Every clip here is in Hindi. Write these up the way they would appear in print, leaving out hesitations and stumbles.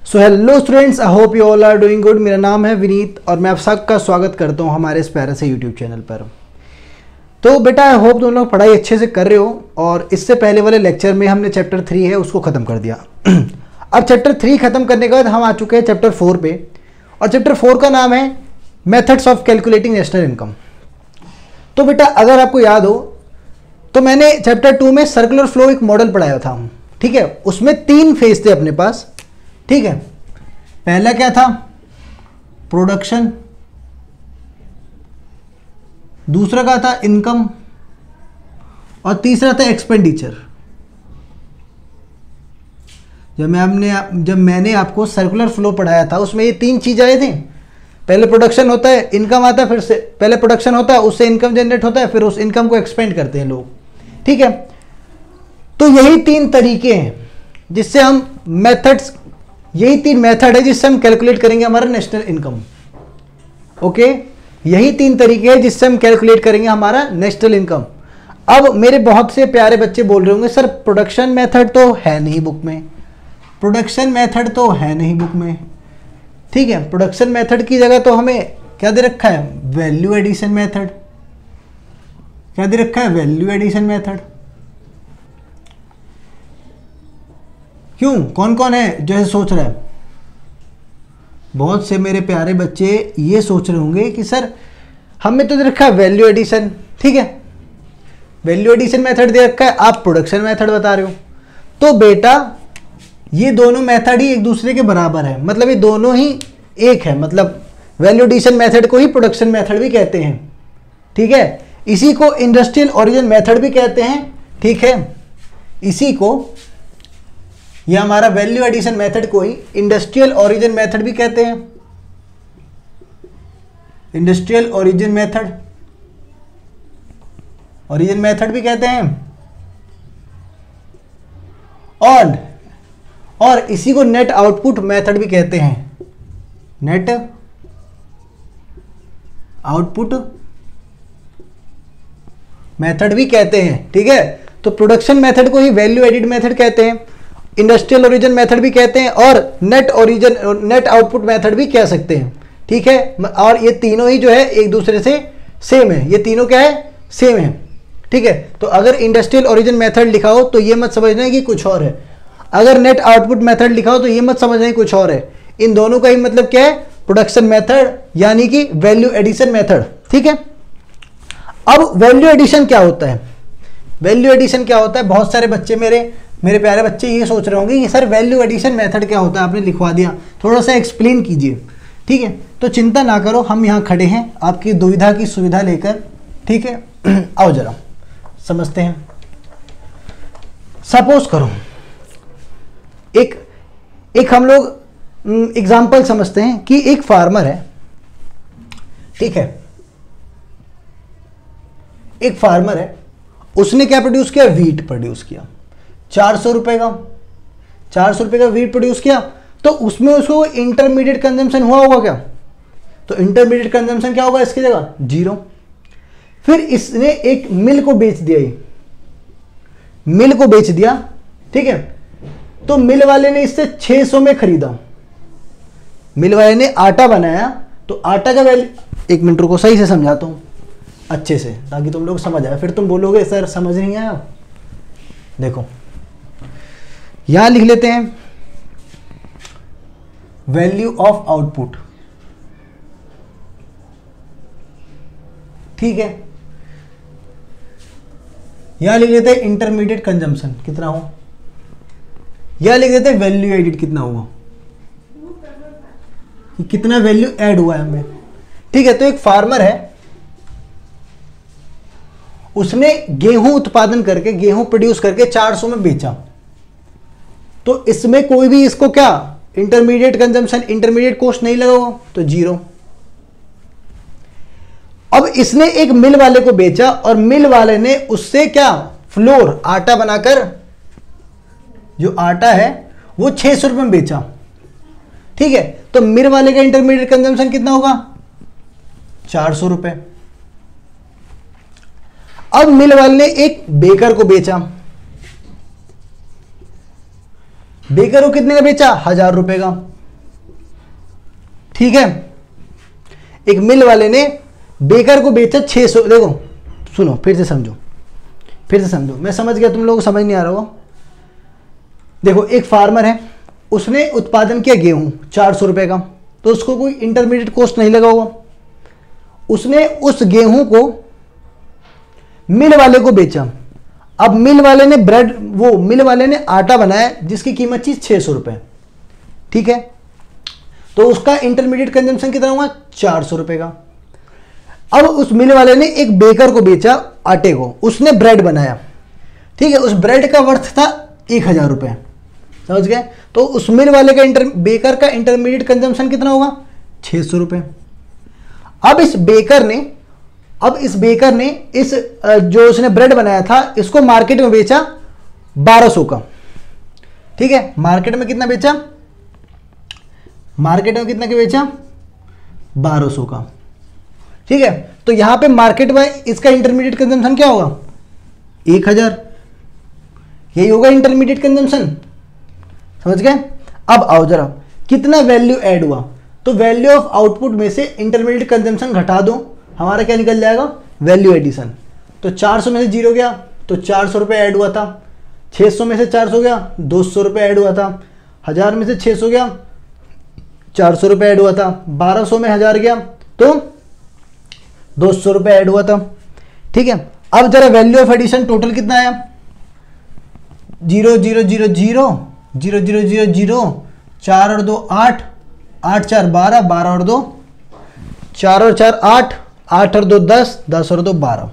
So hello students, I hope you all are doing good. मेरा नाम है विनीत और मैं आप सबका स्वागत करता हूं हमारे इस प्यारे से यूट्यूब चैनल पर। तो बेटा आई होप तुम लोग पढ़ाई अच्छे से कर रहे हो। और इससे पहले वाले लेक्चर में हमने चैप्टर 3 है उसको ख़त्म कर दिया। अब चैप्टर 3 ख़त्म करने के बाद हम आ चुके हैं चैप्टर 4 पे, और चैप्टर 4 का नाम है methods of calculating national income. तो बेटा अगर आपको याद हो तो मैंने चैप्टर 2 में सर्कुलर फ्लो एक मॉडल पढ़ाया था, ठीक है। उसमें 3 फेज थे अपने पास, ठीक है। पहला क्या था? प्रोडक्शन, दूसरा क्या था? इनकम, और तीसरा था एक्सपेंडिचर। जब मैंने आपको सर्कुलर फ्लो पढ़ाया था उसमें ये 3 चीज आए थे। पहले प्रोडक्शन होता है, इनकम आता है, फिर से पहले प्रोडक्शन होता है, उससे इनकम जनरेट होता है, फिर उस इनकम को एक्सपेंड करते हैं लोग, ठीक है। तो यही 3 तरीके हैं जिससे हम मेथड्स, यही 3 मेथड है जिससे हम कैलकुलेट करेंगे हमारा नेशनल इनकम। ओके, यही 3 तरीके हैं जिससे हम कैलकुलेट करेंगे हमारा नेशनल इनकम। अब मेरे बहुत से प्यारे बच्चे बोल रहे होंगे सर प्रोडक्शन मेथड तो है नहीं बुक में, प्रोडक्शन मेथड तो है नहीं बुक में, ठीक है। प्रोडक्शन मेथड की जगह तो हमें क्या दे रखा है? Value addition method. क्या दे रखा है? Value addition method. क्यों? कौन कौन है जो है सोच रहा है? बहुत से मेरे प्यारे बच्चे ये सोच रहे होंगे कि सर हमें तो दे रखा है वैल्यू एडिशन, ठीक है, वैल्यू एडिशन मेथड दे रखा है, आप प्रोडक्शन मेथड बता रहे हो। तो बेटा ये दोनों मेथड ही एक दूसरे के बराबर है, मतलब ये दोनों ही एक है, मतलब वैल्यू एडिशन मेथड को ही प्रोडक्शन मेथड भी कहते हैं, ठीक है। इसी को इंडस्ट्रियल ओरिजिन मेथड भी कहते हैं, ठीक है। इसी को, यह हमारा वैल्यू एडिशन मेथड को ही इंडस्ट्रियल ओरिजिन मेथड भी कहते हैं, industrial origin method, origin method भी कहते हैं। और इसी को नेट आउटपुट मेथड भी कहते हैं, नेट आउटपुट मेथड भी कहते हैं, ठीक है। तो प्रोडक्शन मेथड को ही वैल्यू एडिड मेथड कहते हैं, इंडस्ट्रियल ओरिजिन मेथड भी कहते हैं, और नेट आउटपुट मेथड भी कह सकते हैं, ठीक है। और ये तीनों ही जो है एक दूसरे से सेम है, ये तीनों क्या है? सेम है, ठीक है। तो अगर इंडस्ट्रियल ओरिजिन मेथड लिखा हो तो ये मत समझना कि कुछ और है, अगर नेट आउटपुट मेथड लिखा हो तो ये मत समझना कि कुछ और है। इन दोनों का ही मतलब क्या है? प्रोडक्शन मेथड यानी कि वैल्यू एडिशन मेथड, ठीक है। अब वैल्यू एडिशन क्या होता है? वैल्यू एडिशन क्या होता है? बहुत सारे बच्चे मेरे प्यारे बच्चे ये सोच रहे होंगे कि सर वैल्यू एडिशन मेथड क्या होता है, आपने लिखवा दिया, थोड़ा सा एक्सप्लेन कीजिए, ठीक है। तो चिंता ना करो, हम यहाँ खड़े हैं आपकी दुविधा की सुविधा लेकर, ठीक है। आओ जरा समझते हैं। सपोज करो एक हम लोग एग्जाम्पल समझते हैं कि एक फार्मर है, ठीक है। एक फार्मर है, उसने क्या प्रोड्यूस किया? वीट प्रोड्यूस किया, 400 रुपए का, 400 रुपए का वीट प्रोड्यूस किया। तो उसमें उसको इंटरमीडिएट कंजम्पशन हुआ होगा क्या? तो इंटरमीडिएट कंजम्पशन क्या होगा इसकी जगह? 0। फिर इसने एक मिल को बेच दिया, मिल को बेच दिया, ठीक है। तो मिल वाले ने इससे 600 में खरीदा, मिल वाले ने आटा बनाया, तो आटा का वैल्यू, एक मिनट रुको सही से समझाता हूं अच्छे से ताकि तुम लोग समझ आए, फिर तुम बोलोगे सर समझ नहीं आया। देखो यहां लिख लेते हैं वैल्यू ऑफ आउटपुट, ठीक है। यहां लिख लेते हैं इंटरमीडिएट कंजम्पशन कितना हो, यहां लिख देते हैं वैल्यू एडिड कितना हुआ, कितना वैल्यू ऐड हुआ है हमें, ठीक है। तो एक फार्मर है, उसने गेहूं उत्पादन करके, गेहूं प्रोड्यूस करके 400 में बेचा। तो इसमें कोई भी इसको क्या इंटरमीडिएट कंजम्पशन, इंटरमीडिएट कॉस्ट नहीं लगा हुआ, तो 0। अब इसने एक मिल वाले को बेचा और मिल वाले ने उससे क्या फ्लोर, आटा बनाकर, जो आटा है वो 600 रुपए में बेचा, ठीक है। तो मिल वाले का इंटरमीडिएट कंजम्पशन कितना होगा? 400 रुपए। अब मिल वाले ने एक बेकर को बेचा, बेकर को कितने का बेचा? 1000 रुपए का। ठीक है, एक मिल वाले ने बेकर को बेचा 600। देखो सुनो, फिर से समझो, मैं समझ गया, तुम लोगों को समझ नहीं आ रहा हो। देखो एक फार्मर है, उसने उत्पादन किया गेहूं 400 रुपए का, तो उसको कोई इंटरमीडिएट कॉस्ट नहीं लगा हुआ। उसने उस गेहूं को मिल वाले को बेचा। अब मिल वाले ने आटा बनाया जिसकी कीमत थी 600 रुपए, ठीक है, तो उसका इंटरमीडिएट कंजम्पशन कितना हुआ? 400 रुपए का। अब उस मिल वाले ने एक बेकर को बेचा आटे को, उसने ब्रेड बनाया, ठीक है, उस ब्रेड का वर्थ था 1000 रुपए, समझ गए? तो उस मिल वाले का बेकर का इंटरमीडिएट कंजम्पशन कितना होगा? 600 रुपए। अब इस बेकर ने इस जो उसने ब्रेड बनाया था इसको मार्केट में बेचा 1200 का, ठीक है, मार्केट में कितना बेचा? मार्केट में कितना के बेचा? 1200 का, ठीक है। तो यहां पे मार्केट में इसका इंटरमीडिएट कंजम्पशन क्या होगा? 1000, यही होगा इंटरमीडिएट कंजम्पशन, समझ गए? अब आओ जरा, कितना वैल्यू ऐड हुआ? तो वैल्यू ऑफ आउटपुट में से इंटरमीडिएट कंजम्पशन घटा दो, हमारा क्या निकल जाएगा? Value addition. तो 400 में से 0 गया तो 400 रुपये ऐड हुआ था, 600 में से 400 गया 200 रुपये ऐड हुआ था, 1000 में से 600 गया 400 रुपये ऐड हुआ था, 1200 में 1000 गया तो 200 रुपये ऐड हुआ था, ठीक है। अब जरा वैल्यू ऑफ एडिशन टोटल कितना आया? 0 0 0 0 0 0 0 0, 4 और 2 8, 8 4 12, 12 और 2 4 और 4 8, 8 और 2 10, 10 और 2 12,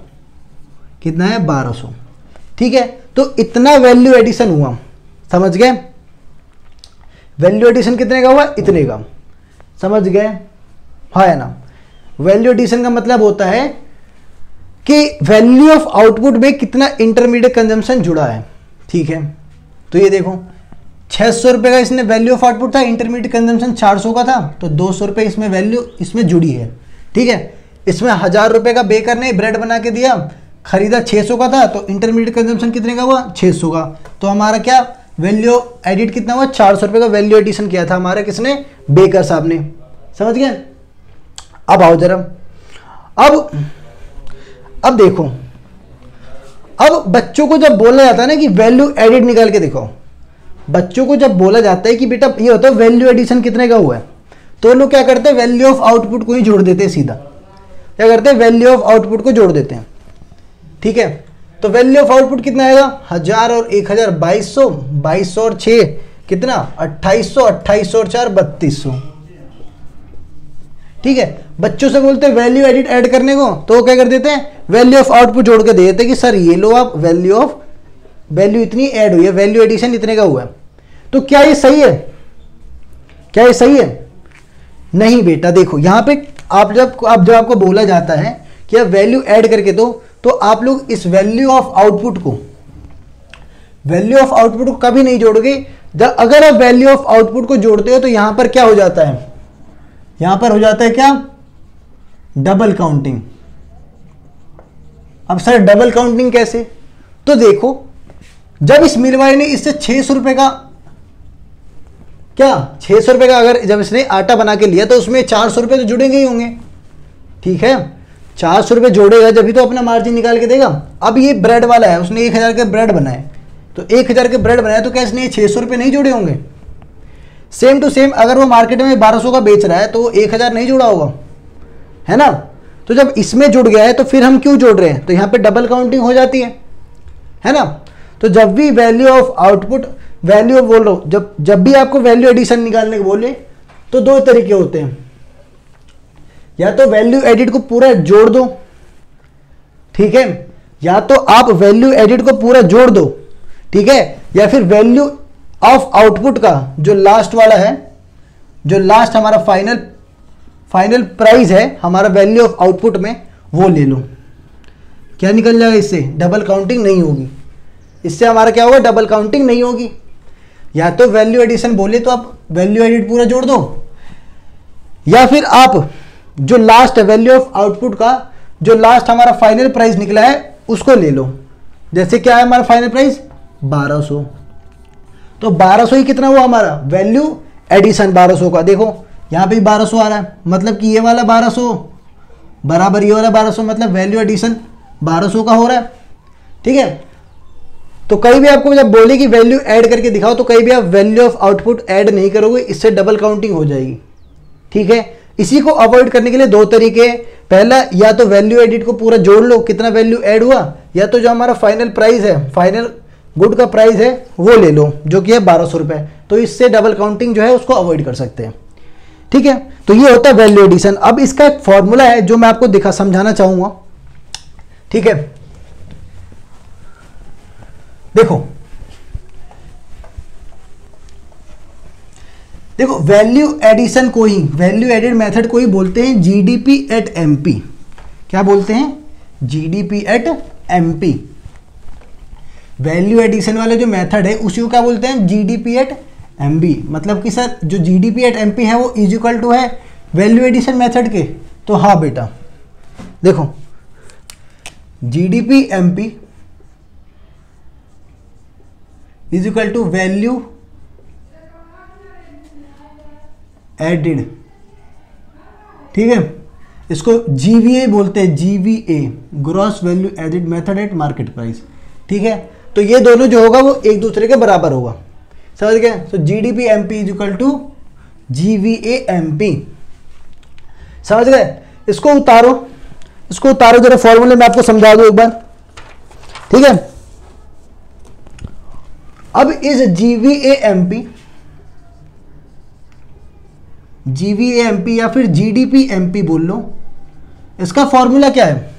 कितना है? 1200, ठीक है। तो इतना वैल्यू एडिशन हुआ, समझ गए? वैल्यू एडिशन कितने का हुआ? इतने का, समझ गए? हाँ है ना। वैल्यू एडिशन का मतलब होता है कि वैल्यू ऑफ आउटपुट में कितना इंटरमीडिएट कंजम्पशन जुड़ा है, ठीक है। तो ये देखो 600 रुपये का इसने वैल्यू ऑफ आउटपुट था, इंटरमीडिएट कंजम्पशन 400 का था, तो 200 रुपये इसमें वैल्यू इसमें जुड़ी है, ठीक है। इसमें 1000 रुपये का बेकर ने ब्रेड बना के दिया, खरीदा 600 का था, तो इंटरमीडिएट कंजम्पशन कितने का हुआ? 600 का। तो हमारा क्या वैल्यू एडिट कितना हुआ? 400 रुपये का वैल्यू एडिशन किया था हमारा किसने? बेकर साहब ने, समझ गए? अब आओ जरा, अब देखो, अब बच्चों को जब बोला जाता है ना कि वैल्यू एडिट निकाल के दिखाओ, बच्चों को जब बोला जाता है कि बेटा ये होता है वैल्यू एडिशन कितने का हुआ है, तो लोग क्या करते हैं? वैल्यू ऑफ आउटपुट को ही जोड़ देते हैं, सीधा क्या करते हैं? वैल्यू ऑफ आउटपुट को जोड़ देते हैं, ठीक है। तो वैल्यू ऑफ आउटपुट कितना आएगा? 1000 और 1000 2200, 2200 और 6 कितना? 2800, 2800 और 4 3200, ठीक है। बच्चों से बोलते हैं वैल्यू एडिट ऐड करने को, तो वो क्या कर देते हैं? वैल्यू ऑफ आउटपुट जोड़ के दे देते हैं कि सर ये लो आप, वैल्यू इतनी ऐड हुई है, वैल्यू एडिशन इतने का हुआ है। तो क्या ये सही है? क्या ये सही है? नहीं बेटा, देखो यहां पे जब आपको बोला जाता है कि आप वैल्यू ऐड करके दो, तो आप लोग इस वैल्यू ऑफ आउटपुट को कभी नहीं जोड़ोगे। अगर आप वैल्यू ऑफ आउटपुट को जोड़ते हो तो यहां पर क्या हो जाता है? यहां पर हो जाता है क्या? Double counting. अब सर डबल काउंटिंग कैसे? तो देखो, जब इस मिल वाले ने इससे 600 रुपए का अगर जब इसने आटा बना के लिया तो उसमें 400 रुपए तो जुड़ेंगे ही होंगे, ठीक है। 400 रुपए जोड़ेगा जब भी तो अपना मार्जिन निकाल के देगा। अब ये ब्रेड वाला है, उसने 1000 के ब्रेड बनाए, तो 1000 के ब्रेड बनाया तो क्या इसने 600 रुपए नहीं जोड़े होंगे? सेम टू सेम अगर वो मार्केट में 1200 का बेच रहा है तो 1000 नहीं जोड़ा होगा, है ना। तो जब इसमें जुड़ गया है तो फिर हम क्यों जोड़ रहे हैं? तो यहाँ पे डबल काउंटिंग हो जाती है ना। तो जब भी वैल्यू ऑफ आउटपुट, वैल्यू बोल रहा हूं, जब भी आपको वैल्यू एडिशन निकालने को बोले तो दो तरीके होते हैं, या तो वैल्यू एडिट को पूरा जोड़ दो, ठीक है, या तो आप वैल्यू एडिट को पूरा जोड़ दो, ठीक है, या फिर वैल्यू ऑफ आउटपुट का जो लास्ट वाला है, जो लास्ट हमारा फाइनल प्राइस है हमारा वैल्यू ऑफ आउटपुट में, वो ले लो। क्या निकल जाएगा इससे? डबल काउंटिंग नहीं होगी। इससे हमारा क्या होगा? डबल काउंटिंग नहीं होगी। या तो वैल्यू एडिशन बोले तो आप वैल्यू एडिट पूरा जोड़ दो, या फिर आप जो लास्ट है वैल्यू ऑफ आउटपुट का जो लास्ट हमारा फाइनल प्राइस निकला है उसको ले लो। जैसे क्या है हमारा फाइनल प्राइस? 1200। तो 1200 ही कितना हुआ हमारा? वैल्यू एडिशन 1200 का। देखो यहाँ पे 1200 आ रहा है, मतलब कि ये वाला 1200 बराबर ये वाला 1200, मतलब वैल्यू एडिशन 1200 का हो रहा है। ठीक है, तो कहीं भी आपको जब बोले कि वैल्यू ऐड करके दिखाओ तो कहीं भी आप वैल्यू ऑफ आउटपुट ऐड नहीं करोगे, इससे डबल काउंटिंग हो जाएगी। ठीक है, इसी को अवॉइड करने के लिए दो तरीके हैं। पहला, या तो वैल्यू एडिट को पूरा जोड़ लो कितना वैल्यू ऐड हुआ, या तो जो हमारा फाइनल प्राइस है, फाइनल गुड का प्राइस है वो ले लो जो कि है 1200 रुपये, तो इससे डबल काउंटिंग जो है उसको अवॉइड कर सकते हैं। ठीक है, तो ये होता है वैल्यू एडिशन। अब इसका एक फॉर्मूला है जो मैं आपको समझाना चाहूंगा। ठीक है, देखो वैल्यू एडिशन को ही, वैल्यू एडेड मेथड को ही बोलते हैं जीडीपी एट एमपी। क्या बोलते हैं? GDP at MP. Value addition वाले जो मेथड है उसी को क्या बोलते हैं? GDP at MB. मतलब कि सर जो जीडीपी एट एमपी है वो इज इक्वल टू है वैल्यू एडिशन मेथड के। तो हाँ बेटा, देखो GDP MP is equal to value added. ठीक है, इसको जीवीए बोलते हैं, GVA gross value added method at market price. ठीक है, तो ये दोनों जो होगा वो एक दूसरे के बराबर होगा। समझ गए? तो GDP MP is equal to GVA MP. समझ गए? इसको उतारो जरा, फॉर्मूले में आपको समझा दूं एक बार। ठीक है, अब इस जीवीए एमपी या फिर जीडीपी एमपी बोल लो, इसका फॉर्मूला क्या है?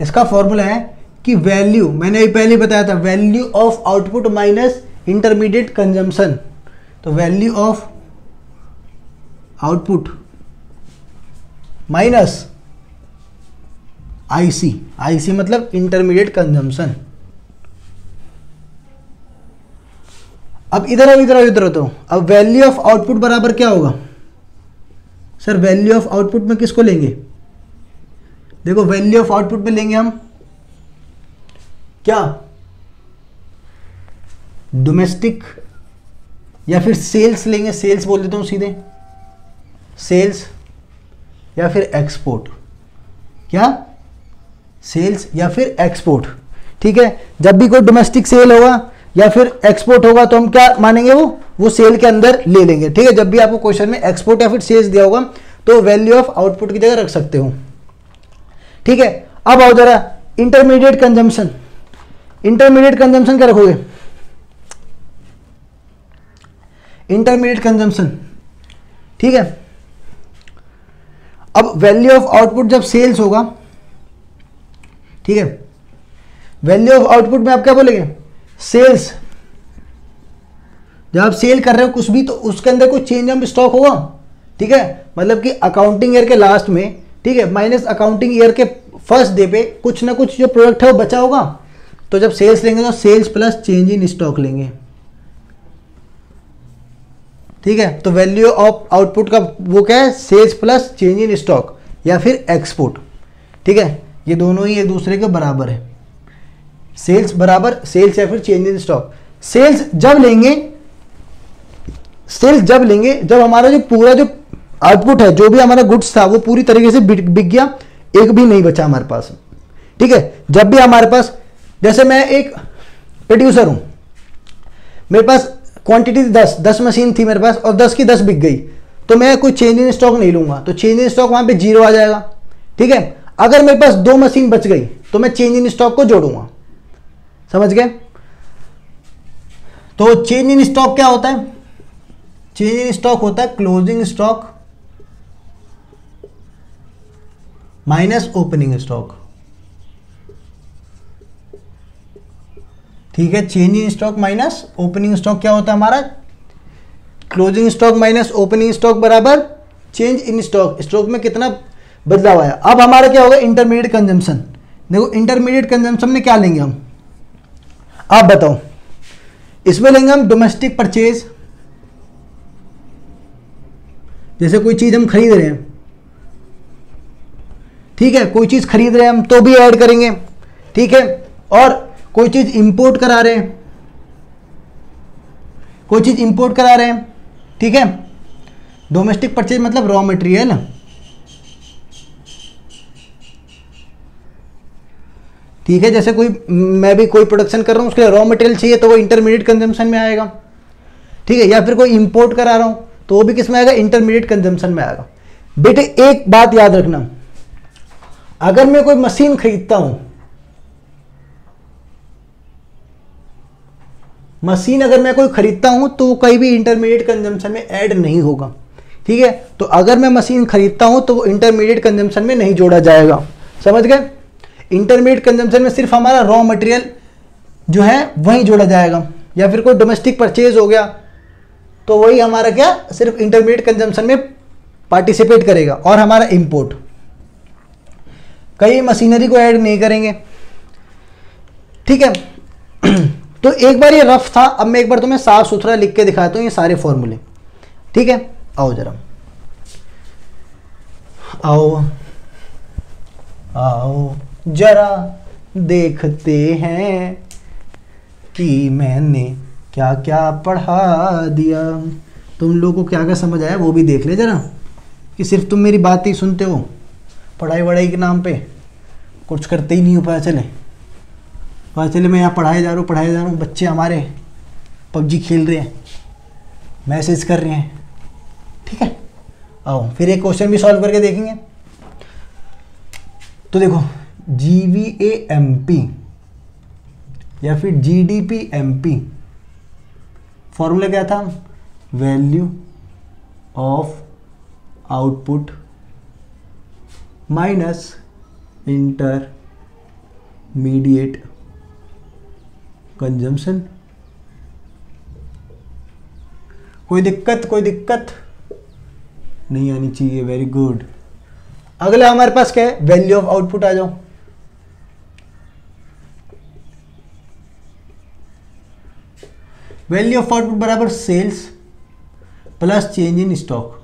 इसका फॉर्मूला है कि वैल्यू, मैंने अभी पहले बताया था, value of output minus intermediate consumption. तो value of output minus IC मतलब इंटरमीडिएट कंजम्पशन। अब इधर तो अब वैल्यू ऑफ आउटपुट बराबर क्या होगा? सर वैल्यू ऑफ आउटपुट में किसको लेंगे? देखो वैल्यू ऑफ आउटपुट में लेंगे हम क्या? डोमेस्टिक या फिर सेल्स लेंगे, सेल्स बोल देता हूं सीधे, सेल्स या फिर एक्सपोर्ट। क्या? सेल्स या फिर एक्सपोर्ट। ठीक है, जब भी कोई डोमेस्टिक सेल होगा या फिर एक्सपोर्ट होगा तो हम क्या मानेंगे? वो सेल के अंदर ले लेंगे। ठीक है, जब भी आपको क्वेश्चन में एक्सपोर्ट या फिर सेल्स दिया होगा तो वैल्यू ऑफ आउटपुट की जगह रख सकते हो। ठीक है, अब आओ जरा इंटरमीडिएट कंजम्पशन। इंटरमीडिएट कंजम्पशन क्या रखोगे? Intermediate consumption. ठीक है, अब वैल्यू ऑफ आउटपुट जब सेल्स होगा, ठीक है, वैल्यू ऑफ आउटपुट में आप क्या बोलेंगे? सेल्स। जब आप सेल कर रहे हो कुछ भी तो उसके अंदर कोई चेंज ऑफ स्टॉक होगा। ठीक है, मतलब कि अकाउंटिंग ईयर के लास्ट में, ठीक है, माइनस अकाउंटिंग ईयर के फर्स्ट डे पे कुछ ना कुछ जो प्रोडक्ट है वो बचा होगा। तो जब सेल्स लेंगे तो sales plus change in stock लेंगे। ठीक है, तो वैल्यू ऑफ आउटपुट का वो क्या है? Sales plus change in stock या फिर एक्सपोर्ट। ठीक है, ये दोनों ही एक दूसरे के बराबर है। सेल्स बराबर सेल्स या फिर चेंज इन स्टॉक। सेल्स जब लेंगे जब हमारा जो पूरा जो आउटपुट है, जो भी हमारा गुड्स था वो पूरी तरीके से बिक गया, एक भी नहीं बचा हमारे पास। ठीक है, जब भी हमारे पास, जैसे मैं एक प्रोड्यूसर हूं, मेरे पास क्वांटिटी 10 मशीन थी मेरे पास और 10 की 10 बिक गई, तो मैं कोई चेंज इन स्टॉक नहीं लूंगा, तो चेंज इन स्टॉक वहां पे 0 आ जाएगा। ठीक है, अगर मेरे पास 2 मशीन बच गई तो मैं चेंज इन स्टॉक को जोड़ूंगा। समझ गए? तो चेंज इन स्टॉक क्या होता है? चेंज इन स्टॉक होता है closing stock minus opening stock. ठीक है, change in stock minus opening stock क्या होता है हमारा? Closing stock minus opening stock बराबर चेंज इन स्टॉक। स्टॉक में कितना बदलाव आया। अब हमारा क्या होगा? Intermediate consumption. देखो इंटरमीडिएट कंजम्पशन में क्या लेंगे हम? आप बताओ। इसमें लेंगे हम डोमेस्टिक परचेज, जैसे कोई चीज हम खरीद रहे हैं, ठीक है, कोई चीज खरीद रहे हैं हम तो भी ऐड करेंगे। ठीक है, और कोई चीज इंपोर्ट करा रहे हैं, ठीक है, डोमेस्टिक परचेज मतलब रॉ मटेरियल, ठीक है। जैसे मैं भी कोई प्रोडक्शन कर रहा हूँ, उसके लिए रॉ मटेरियल चाहिए तो वो इंटरमीडिएट कंजम्पशन में आएगा, ठीक है। या फिर कोई इंपोर्ट करा रहा हूँ तो वो भी किस में आएगा, इंटरमीडिएट कंजम्पशन में आएगा। बेटे एक बात याद रखना, अगर मैं कोई मशीन खरीदता हूं, मशीन अगर मैं कोई खरीदता हूं तो वो कहीं भी इंटरमीडिएट कंजम्पशन में ऐड नहीं होगा, ठीक है। तो अगर मैं मशीन खरीदता हूं तो वो इंटरमीडिएट कंजम्पशन में नहीं जोड़ा जाएगा, समझ गए। इंटरमीडिएट कंजम्पशन में सिर्फ हमारा रॉ मटेरियल जो है वही जोड़ा जाएगा। या फिर कोई डोमेस्टिक परचेज हो गया तो वही हमारा क्या, सिर्फ इंटरमीडिएट कंजम्पशन में पार्टिसिपेट करेगा। और हमारा इंपोर्ट, कई मशीनरी को ऐड नहीं करेंगे, ठीक है। तो एक बार ये रफ था, अब मैं एक बार तुम्हें साफ सुथरा लिख के दिखाता हूं ये सारे फॉर्मूले, ठीक है। आओ जरा, आओ आओ जरा देखते हैं कि मैंने क्या क्या पढ़ा दिया। तुम लोगों को क्या क्या समझ आया वो भी देख ले जरा, कि सिर्फ तुम मेरी बात ही सुनते हो, पढ़ाई वढ़ाई के नाम पे कुछ करते ही नहीं हो। पता चले मैं यहाँ पढ़ाए जा रहा हूँ, बच्चे हमारे पबजी खेल रहे हैं, मैसेज कर रहे हैं, ठीक है। आओ फिर एक क्वेश्चन भी सॉल्व करके देखेंगे। तो देखो GVAMP या फिर GDPMP, फॉर्मूला क्या था, value of output minus intermediate consumption. कोई दिक्कत नहीं आनी चाहिए, वेरी गुड। अगला हमारे पास क्या है, वैल्यू ऑफ आउटपुट। आ जाओ, वैल्यू ऑफ आउटपुट बराबर sales plus change in stock.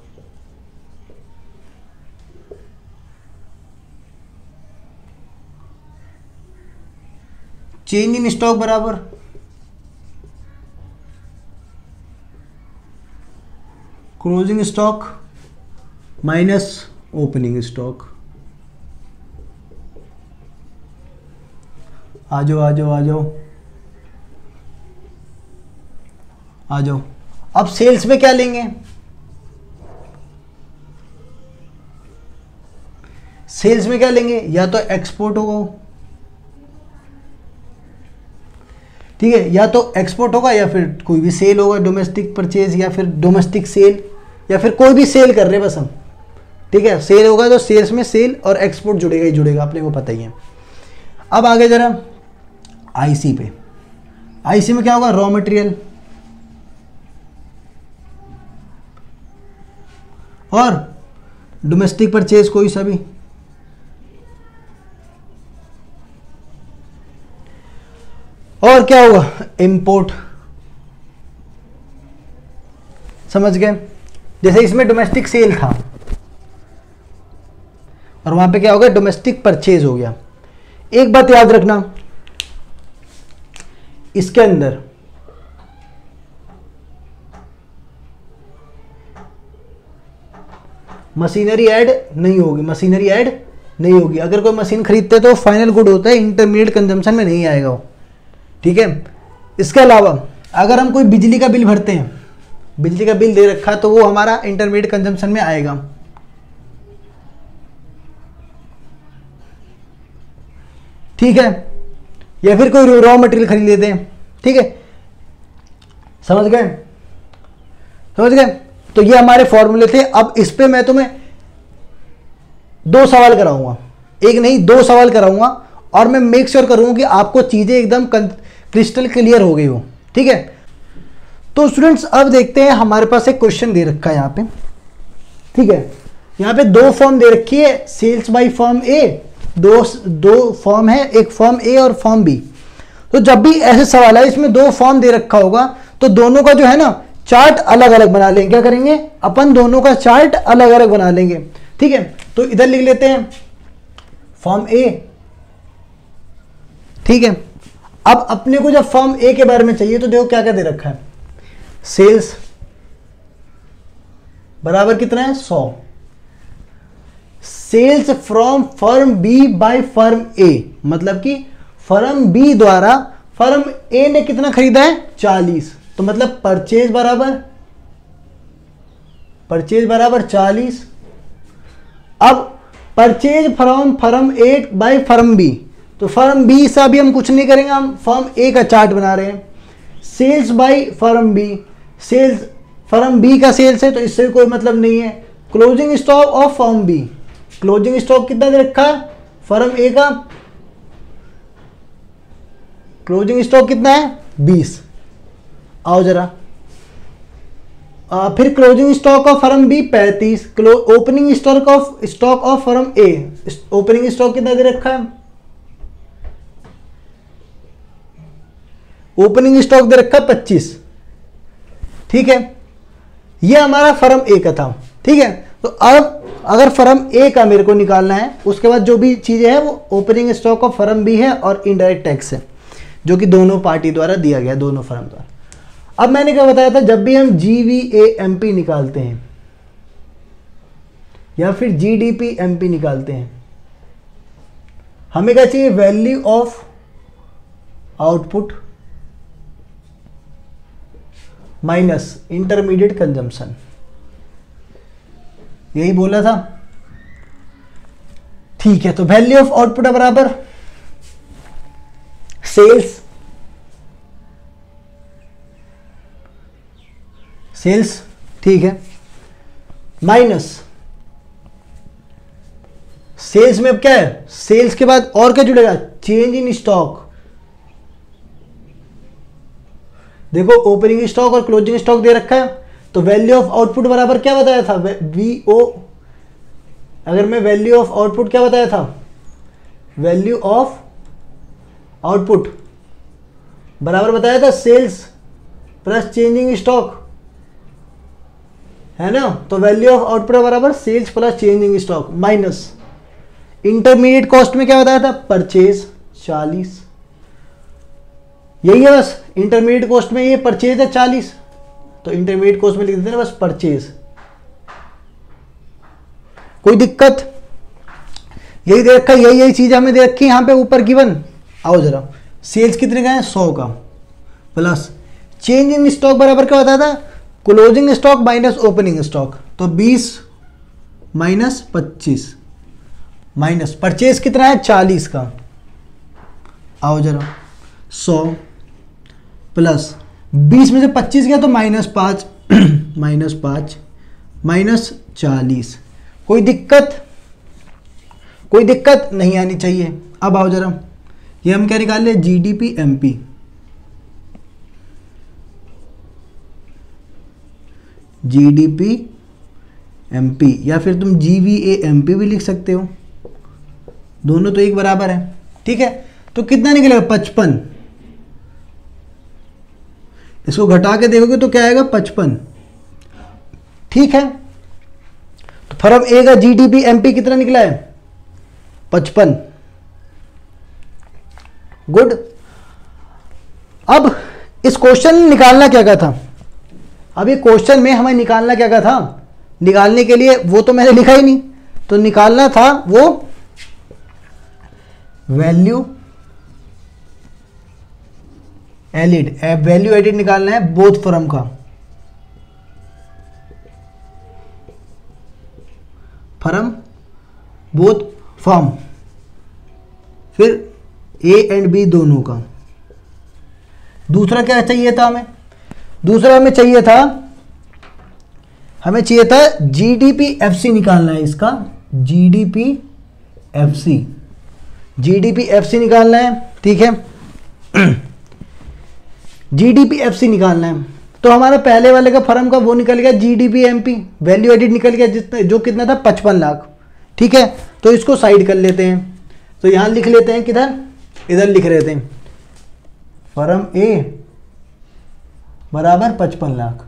Change in stock बराबर closing stock minus opening stock. आ जाओ आ जाओ आ जाओ आ जाओ। अब सेल्स में क्या लेंगे, सेल्स में क्या लेंगे, या तो एक्सपोर्ट होगा, ठीक है, या तो एक्सपोर्ट होगा या फिर कोई भी सेल होगा, डोमेस्टिक परचेज या फिर डोमेस्टिक सेल, या फिर कोई भी सेल कर रहे हैं बस हम, ठीक है। सेल होगा तो सेल्स में सेल और एक्सपोर्ट जुड़ेगा ही जुड़ेगा, अपने को पता ही है। अब आगे जरा आईसी पे, आईसी में क्या होगा, रॉ मटेरियल और डोमेस्टिक परचेज कोई सा भी, और क्या होगा, इंपोर्ट। समझ गए। जैसे इसमें डोमेस्टिक सेल था और वहां पे क्या हो गया, डोमेस्टिक परचेज हो गया। एक बात याद रखना, इसके अंदर मशीनरी ऐड नहीं होगी, मशीनरी ऐड नहीं होगी। अगर कोई मशीन खरीदते तो फाइनल गुड होता है, इंटरमीडिएट कंजम्पशन में नहीं आएगा वो, ठीक है। इसके अलावा अगर हम कोई बिजली का बिल भरते हैं, बिजली का बिल दे रखा तो वो हमारा इंटरमीडिएट कंजम्पशन में आएगा, ठीक है। या फिर कोई रॉ मटेरियल खरीद लेते हैं, ठीक है। समझ गए, समझ गए। तो ये हमारे फॉर्मूले थे। अब इस पे मैं तुम्हें 2 सवाल कराऊंगा, एक नहीं 2 सवाल कराऊंगा, और मैं मेक श्योर करूंगा कि आपको चीजें एकदम क्रिस्टल क्लियर हो गई हो, ठीक है। तो स्टूडेंट्स अब देखते हैं, हमारे पास एक क्वेश्चन दे रखा है यहाँ पे, ठीक है। यहाँ पे 2 फॉर्म दे रखी है, सेल्स बाय फॉर्म ए, दो फॉर्म है, एक फॉर्म ए और फॉर्म बी। तो जब भी ऐसे सवाल है इसमें 2 फॉर्म दे रखा होगा तो दोनों का जो है ना चार्ट अलग अलग बना लेंगे। क्या करेंगे अपन, दोनों का चार्ट अलग अलग बना लेंगे, ठीक है। तो इधर लिख लेते हैं फॉर्म ए, ठीक है। अब अपने को जब फॉर्म ए के बारे में चाहिए तो देखो क्या क्या दे रखा है, सेल्स बराबर कितना है 100। Sales from firm B by firm A, मतलब कि फर्म बी द्वारा फर्म ए ने कितना खरीदा है 40, तो मतलब परचेज बराबर 40। अब purchase from firm A by firm B, तो फर्म बी से अभी हम कुछ नहीं करेंगे, हम फर्म ए का चार्ट बना रहे हैं। Sales by firm B, sales firm B का सेल्स है तो इससे कोई मतलब नहीं है। Closing stock of firm B, closing stock कितना दे रखा है फर्म ए का, क्लोजिंग स्टॉक कितना है 20। आओ जरा फिर closing stock of firm B 35, opening stock of firm A, opening stock कितना दे रखा है, ओपनिंग स्टॉक दे रखा 25। ठीक है, ये हमारा फर्म ए का था। ठीक है, तो अब अगर फर्म ए का मेरे को निकालना है, उसके बाद जो भी चीजें हैं वो opening stock of firm B है और इनडायरेक्ट टैक्स है, जो कि दोनों पार्टी द्वारा दिया गया, दोनों फर्म द्वारा। अब मैंने क्या बताया था, जब भी हम GVAMP निकालते हैं या फिर GDPMP निकालते हैं, हमें क्या चाहिए, value of output minus intermediate consumption, यही बोला था। ठीक है, तो वैल्यू ऑफ आउटपुट है बराबर सेल्स, ठीक है, माइनस सेल्स में अब क्या है, सेल्स के बाद और क्या जुड़ेगा, चेंज इन स्टॉक। देखो ओपनिंग स्टॉक और क्लोजिंग स्टॉक दे रखा है, तो वैल्यू ऑफ आउटपुट बराबर क्या बताया था, VO, अगर मैं वैल्यू ऑफ आउटपुट क्या बताया था, वैल्यू ऑफ आउटपुट बराबर बताया था सेल्स प्लस चेंजिंग स्टॉक, है ना। तो वैल्यू ऑफ आउटपुट बराबर sales plus changing stock minus intermediate cost में क्या बताया था, परचेज 40, यही है बस। इंटरमीडिएट कॉस्ट में ये परचेज है 40, तो इंटरमीडिएट कॉस्ट में लिख देते हैं बस परचेज। कोई दिक्कत, यही दे रखा है, यही चीज हमें दे रखी है यहाँ पे ऊपर गिवन। आओ जरा, सेल्स कितने का है 100 का, प्लस चेंज इन स्टॉक बराबर क्या होता था, closing stock minus opening stock, तो 20 माइनस 25 माइनस परचेज कितना है 40 का। आओ जरा 100 प्लस 20 में से 25 गया तो -5 -5 माइनस 40। कोई दिक्कत, कोई दिक्कत नहीं आनी चाहिए। अब आओ जरा, ये हम क्या निकाल ले, GDPMP, GDPMP या फिर तुम GVAMP भी लिख सकते हो, दोनों तो एक बराबर है। ठीक है, तो कितना निकलेगा 55, इसको घटा के देखोगे तो क्या आएगा 55। ठीक है, तो फर्म ए का GDPMP कितना निकला है 55। गुड। अब इस क्वेश्चन में निकालना क्या क्या था, अब ये क्वेश्चन में हमें निकालना क्या क्या था, निकालने के लिए वो तो मैंने लिखा ही नहीं, तो निकालना था वो वैल्यू एडिड निकालना है बोथ फर्म का, फर्म बोथ फर्म, फिर A एंड B दोनों का। दूसरा क्या चाहिए था हमें, दूसरा हमें चाहिए था GDPFC निकालना है, इसका GDPFC निकालना है। ठीक है, GDPFC निकालना है, तो हमारा पहले वाले का फर्म का वो निकल गया GDPMP, वैल्यू एडिड निकल गया जितना, जो कितना था 55 लाख। ठीक है, तो इसको साइड कर लेते हैं, तो यहां लिख लेते हैं, किधर, इधर लिख रहे थे, फर्म ए बराबर 55 लाख,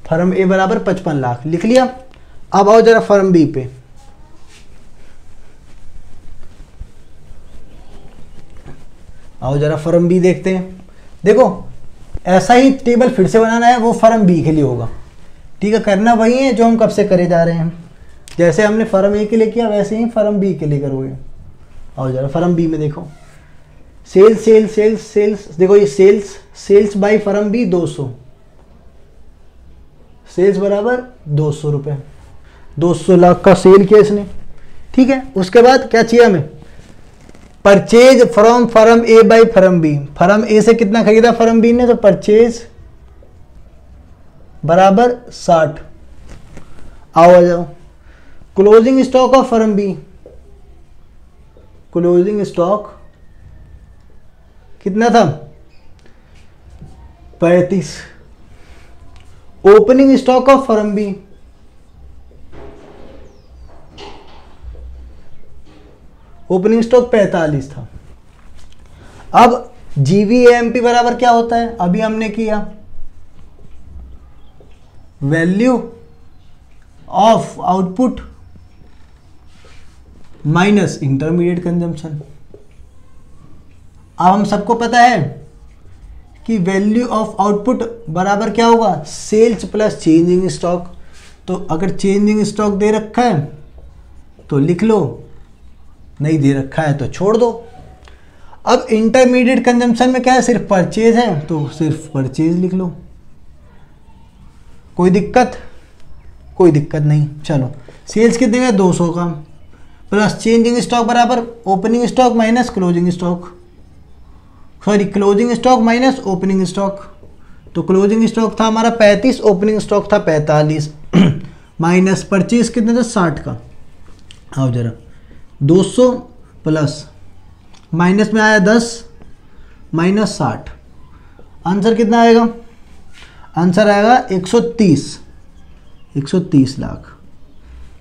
फर्म ए बराबर 55 लाख लिख लिया। अब आओ जरा फर्म बी पे, आओ जरा फर्म बी देखते हैं। देखो ऐसा ही टेबल फिर से बनाना है, वो फर्म बी के लिए होगा। ठीक है, करना वही है जो हम कब से करे जा रहे हैं। जैसे हमने फर्म ए के लिए किया वैसे ही फर्म बी के लिए करोगे। आओ जरा फर्म बी में देखो, सेल्स सेल्स सेल्स सेल्स, देखो ये sales, sales by firm B 200, sales बराबर 200 रुपये, 200 लाख का सेल किया इसने। ठीक है, उसके बाद क्या चाहिए हमें, purchase from firm A by firm B. Firm A से कितना खरीदा फर्म बी ने, तो परचेज बराबर 60। आओ आ जाओ, closing stock of firm B, closing stock कितना था 35। Opening stock of firm B, opening stock 45 था। अब जीवीएमपी बराबर क्या होता है, अभी हमने किया value of output minus intermediate consumption. अब हम सबको पता है कि वैल्यू ऑफ आउटपुट बराबर क्या होगा, सेल्स प्लस चेंजिंग स्टॉक। तो अगर चेंजिंग स्टॉक दे रखा है तो लिख लो, नहीं दे रखा है तो छोड़ दो। अब इंटरमीडिएट कंजम्पशन में क्या है, सिर्फ परचेज है तो सिर्फ परचेज लिख लो। कोई दिक्कत, कोई दिक्कत नहीं। चलो सेल्स कितने का 200 का, प्लस चेंजिंग स्टॉक बराबर opening stock minus closing stock, sorry closing stock minus opening stock. तो क्लोजिंग स्टॉक था हमारा 35, ओपनिंग स्टॉक था 45, माइनस परचेज कितने थे 60 का। आओ जरा 200 प्लस माइनस में आया 10 माइनस 60, आंसर कितना आएगा, आंसर आएगा 130 लाख।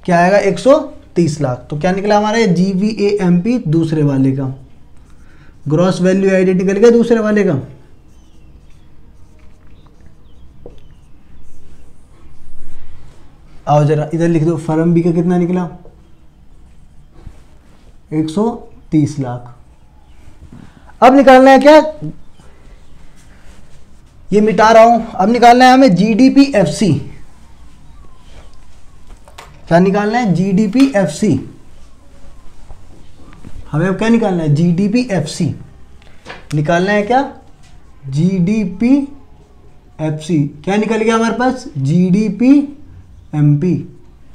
क्या आएगा 130 लाख। तो क्या निकला हमारा जीवीएएमपी दूसरे वाले का, ग्रॉस वैल्यू एडेड निकल गया दूसरे वाले का। आओ जरा इधर लिख दो, फर्म बी का कितना निकला 130 लाख। अब निकालना है क्या, ये मिटा रहा हूं, अब निकालना है हमें जीडीपीएफसी। क्या निकालना है, जीडीपीएफसी। हमें अब क्या निकालना है, जीडीपीएफसी निकालना है। क्या जीडीपीएफसी, क्या निकल गया हमारे पास जीडीपीएमपी।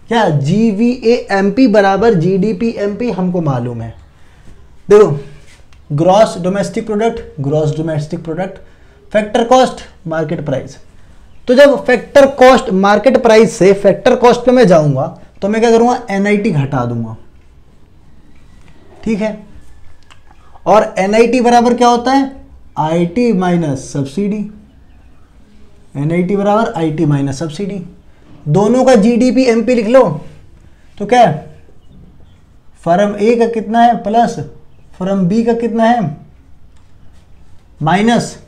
क्या जीवीएएमपी बराबर जीडीपीएमपी हमको मालूम है। देखो gross domestic product, gross domestic product, factor cost, market price. तो जब फैक्टर कॉस्ट मार्केट प्राइस से फैक्टर कॉस्ट पे मैं जाऊंगा तो मैं क्या करूंगा, एनआईटी घटा दूंगा। ठीक है, और एनआईटी बराबर क्या होता है, आईटी माइनस सब्सिडी। एनआईटी बराबर आईटी माइनस सब्सिडी। दोनों का जीडीपीएमपी लिख लो। तो क्या फर्म ए का कितना है प्लस फर्म बी का कितना है माइनस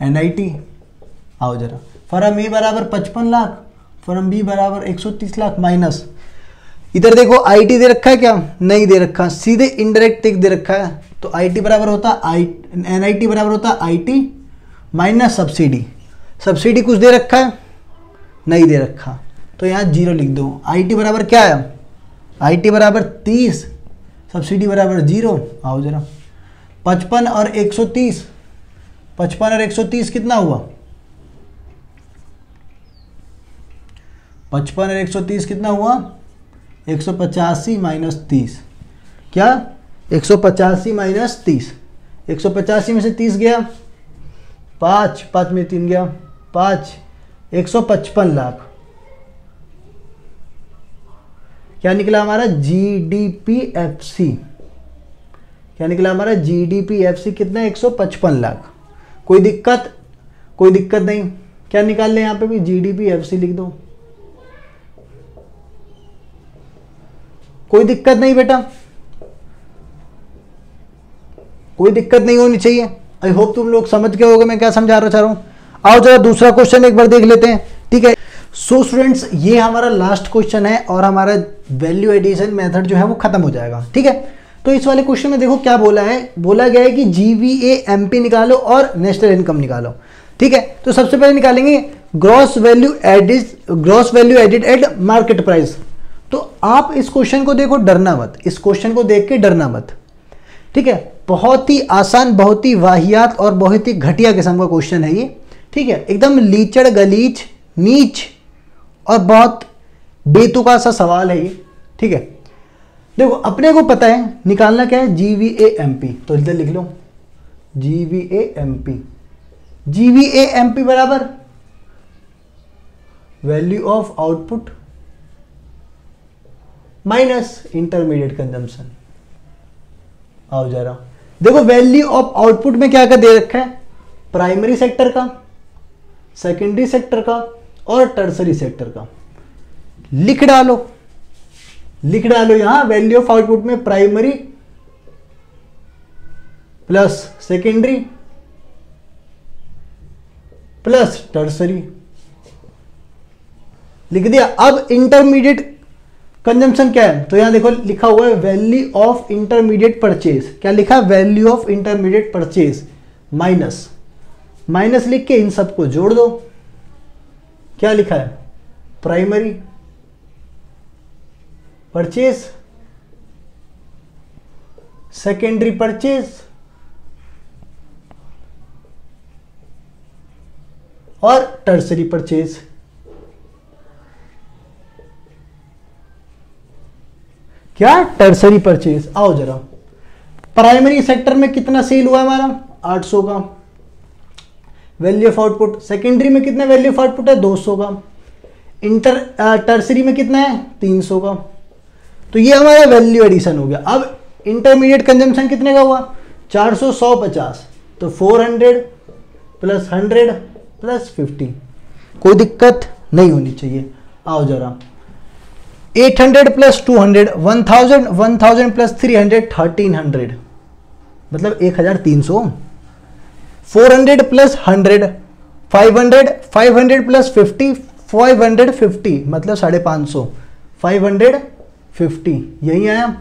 एनआईटी। आओ जरा, फर्म ए बराबर 55 लाख, फर्म बी बराबर 130 लाख माइनस, इधर देखो आईटी दे रखा है क्या, नहीं दे रखा, सीधे इनडायरेक्ट टिक दे रखा है। तो आईटी बराबर होता है एनआईटी बराबर होता है आईटी माइनस सब्सिडी। सब्सिडी कुछ दे रखा है, नहीं दे रखा, तो यहाँ 0 लिख दो। आईटी बराबर क्या है, आईटी बराबर 30, सब्सिडी बराबर 0। आओ जरा 55 और 130, 55 और 130 कितना हुआ, 55 और 130 कितना हुआ 185 माइनस 30। क्या 185 माइनस 30, 185 में से 30 गया 5, 5 में 3 गया 5, 155 लाख। क्या निकला हमारा जीडीपीएफसी, क्या निकला हमारा जीडीपीएफसी कितना 155 लाख। कोई दिक्कत, कोई दिक्कत नहीं। क्या निकाल लें यहाँ पे भी जीडीपीएफसी लिख दो, कोई दिक्कत नहीं बेटा, कोई दिक्कत नहीं होनी चाहिए। आई होप तुम लोग समझ गए होगे मैं क्या समझा चाह रहा हूं। आओ जरा दूसरा क्वेश्चन एक बार देख लेते हैं। ठीक है, सो स्टूडेंट्स ये हमारा लास्ट क्वेश्चन है और हमारा वैल्यू एडिशन मेथड जो है वो खत्म हो जाएगा। ठीक है, तो इस वाले क्वेश्चन में देखो क्या बोला है, बोला गया है कि GVA-MP निकालो और नेशनल इनकम निकालो। ठीक है, तो सबसे पहले निकालेंगे gross value added eight market price. तो आप इस क्वेश्चन को देखो, डरना मत, इस क्वेश्चन को देख के डरना मत। ठीक है, बहुत ही आसान, बहुत ही वाहियात और बहुत ही घटिया किस्म का क्वेश्चन है ये। ठीक है, एकदम लीचड़ गलीच नीच और बहुत बेतुका सा सवाल है ये। ठीक है, देखो अपने को पता है निकालना क्या है, GVA-MP। तो इधर लिख लो GVA-MP। GVA-MP बराबर value of output minus intermediate consumption. आओ जरा देखो, वैल्यू ऑफ आउटपुट में क्या क्या दे रखा है, प्राइमरी सेक्टर का, सेकेंडरी सेक्टर का और टर्सरी सेक्टर का। लिख डालो यहां वैल्यू ऑफ आउटपुट में primary plus secondary plus tertiary, लिख दिया। अब इंटरमीडिएट कंजम्पशन क्या है, तो यहां देखो लिखा हुआ है वैल्यू ऑफ इंटरमीडिएट परचेज। क्या लिखा है, value of intermediate purchase minus, minus लिख के इन सबको जोड़ दो। क्या लिखा है, प्राइमरी परचेज, सेकेंडरी परचेज और टर्सरी परचेज। क्या, टर्सरी परचेज। आओ जरा, प्राइमरी सेक्टर में कितना सेल हुआ हमारा, 800 का वैल्यू ऑफ आउटपुट। सेकेंडरी में कितना वैल्यू ऑफ आउटपुट है, 200 का। टर्सरी में कितना है, 300 का। तो ये हमारा वैल्यू एडिशन हो गया। अब इंटरमीडिएट कंजम्पशन कितने का हुआ, 400 100 50, तो 400 प्लस 100 प्लस 50। कोई दिक्कत नहीं होनी चाहिए। आओ जरा, 800 प्लस 200 1000, 1000 प्लस 300 1300, मतलब 1300। 400 प्लस 100 500, 500 प्लस 50 550, मतलब 550, 550 यही आया।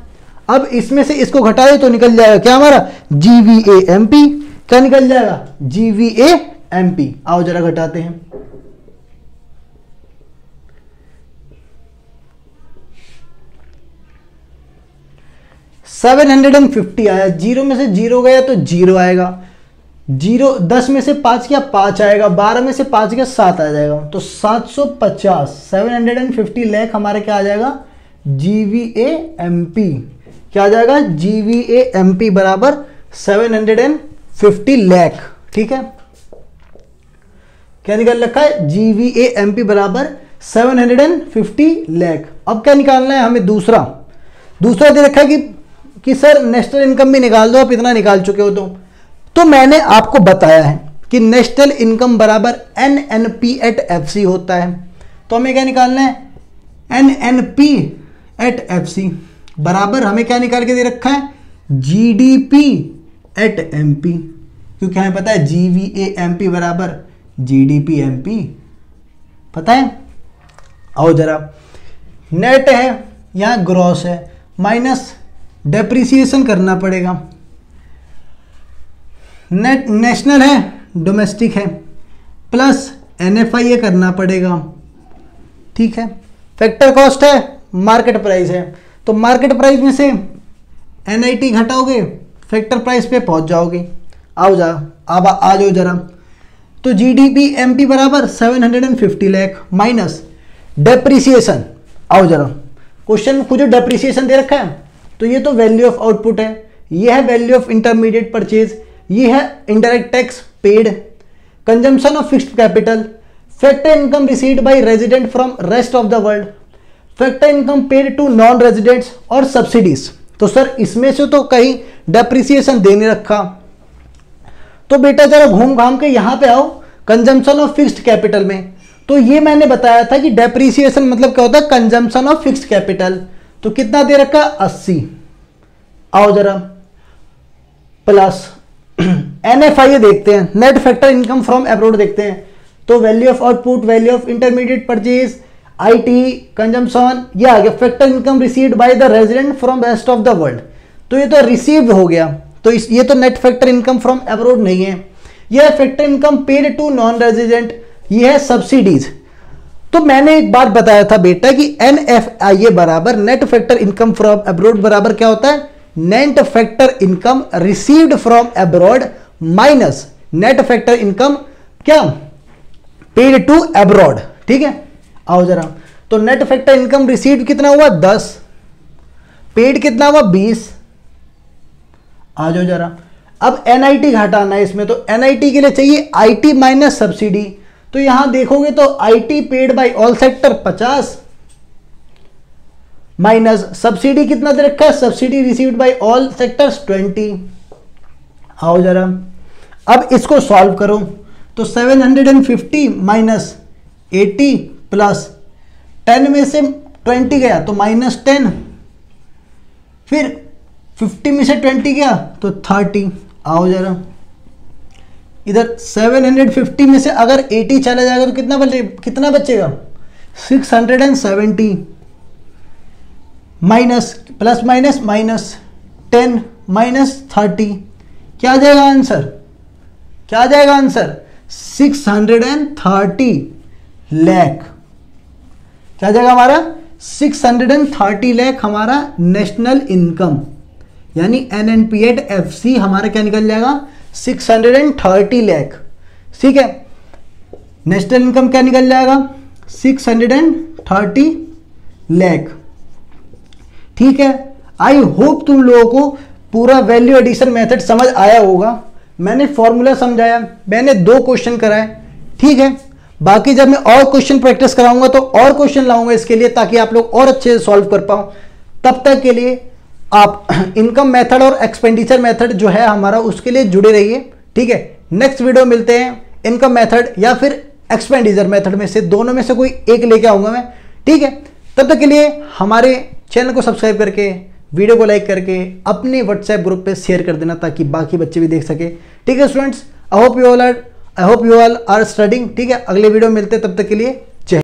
अब इसमें से इसको घटाए तो निकल जाएगा क्या हमारा, GVA-MP। क्या निकल जाएगा, GVA-MP। आओ जरा घटाते हैं। $750 आया, 0 में से 0 गया तो 0 आएगा। 10 में से 5 गया 5 आएगा, 12 में से 5 गया 7 आ जाएगा। तो 750 750 लाख हमारे क्या आ जाएगा, GVA-MP। क्या आ जाएगा, GVA-MP बराबर 750 लाख। ठीक है, क्या निकल रखा है, GVA-MP बराबर 750 लाख। अब क्या निकालना है हमें, दूसरा दे रखा है कि सर नेशनल इनकम भी निकाल दो, आप इतना निकाल चुके हो। तो मैंने आपको बताया है कि नेशनल इनकम बराबर NNP एट FC होता है। तो हमें क्या निकालना है, NNP एट FC बराबर हमें क्या निकाल के दे रखा है, GDP एट MP, क्योंकि हमें पता है GVA-MP बराबर GDP-MP, पता है। आओ जरा, नेट है यहां ग्रॉस है, माइनस डेप्रिसिएशन करना पड़ेगा। नेट नेशनल है डोमेस्टिक है, प्लस NFIA करना पड़ेगा। ठीक है, फैक्टर कॉस्ट है, मार्केट प्राइस है, तो मार्केट प्राइस में से NIT घटाओगे, फैक्टर प्राइस पे पहुंच जाओगे। आओ जा, अब आ जाओ जरा। तो GDP-MP बराबर 750 लाख माइनस डेप्रिसिएशन। आओ जरा, क्वेश्चन में कुछ डेप्रिसिएशन दे रखा है, तो ये तो वैल्यू ऑफ आउटपुट है, ये है वैल्यू ऑफ इंटरमीडिएट परचेज, ये है indirect tax paid, consumption of fixed capital, factor income received by resident from rest of the world, factor income paid to non residents और सब्सिडीज। तो सर इसमें से तो कहीं डेप्रिसिएशन देने रखा, तो बेटा जरा घूम घाम के यहां पे आओ कंजम्पशन ऑफ फिक्स्ड कैपिटल में। तो ये मैंने बताया था कि डेप्रिसिएशन मतलब क्या होता है, कंजम्पशन ऑफ फिक्स्ड कैपिटल। तो कितना दे रखा, 80। आओ जरा, प्लस NFIA देखते हैं, net factor income from abroad देखते हैं। तो value of output, value of intermediate purchase, IT consumption, ये आ गया factor income received by the resident from rest of the world. तो ये तो रिसीव्ड हो गया, तो ये तो net factor income from abroad नहीं है, ये है factor income paid to non resident, ये है सब्सिडीज। तो मैंने एक बात बताया था बेटा कि NFIA बराबर net factor income from abroad बराबर क्या होता है, net factor income received from abroad minus net factor income क्या पेड टू अब्रॉड। ठीक है, आओ जरा, तो नेट फैक्टर इनकम रिसीव्ड कितना हुआ 10, पेड कितना हुआ 20। आ जाओ जरा, अब NIT घटाना है इसमें, तो NIT के लिए चाहिए IT माइनस सब्सिडी, तो यहां देखोगे तो IT paid by all sector 50 minus subsidy कितना दे रखा है, subsidy received by all sectors 20। आओ जरा, अब इसको सॉल्व करो, तो 750 माइनस 80 प्लस 10 में से 20 गया तो -10, फिर 50 में से 20 गया तो 30। आओ जरा, इधर 750 में से अगर 80 चला जाएगा तो कितना बचेगा 670 minus plus minus minus 10 minus 30, क्या आ जाएगा आंसर, क्या आ जाएगा आंसर 630 लाख। क्या आ जाएगा हमारा 630 लाख हमारा नेशनल इनकम, यानी NNPAT-FC हमारा क्या निकल जाएगा 630 लाख। ठीक है, नेशनल इनकम क्या निकल जाएगा 630 लाख। ठीक है, आई होप तुम लोगों को पूरा वैल्यू एडिशन मेथड समझ आया होगा। मैंने फॉर्मूला समझाया, मैंने 2 क्वेश्चन कराए। ठीक है, बाकी जब मैं और क्वेश्चन प्रैक्टिस कराऊंगा तो और क्वेश्चन लाऊंगा इसके लिए, ताकि आप लोग और अच्छे से सॉल्व कर पाओ। तब तक के लिए आप इनकम मेथड और एक्सपेंडिचर मेथड जो है हमारा, उसके लिए जुड़े रहिए। ठीक है, नेक्स्ट वीडियो मिलते हैं, इनकम मेथड या फिर एक्सपेंडिचर मेथड में से दोनों में से कोई एक लेके आऊंगा मैं। ठीक है, तब तक के लिए हमारे चैनल को सब्सक्राइब करके, वीडियो को लाइक करके अपने व्हाट्सएप ग्रुप पे शेयर कर देना, ताकि बाकी बच्चे भी देख सके। ठीक है students, I hope you all are studying. ठीक है, अगले वीडियो में मिलते हैं, तब तक के लिए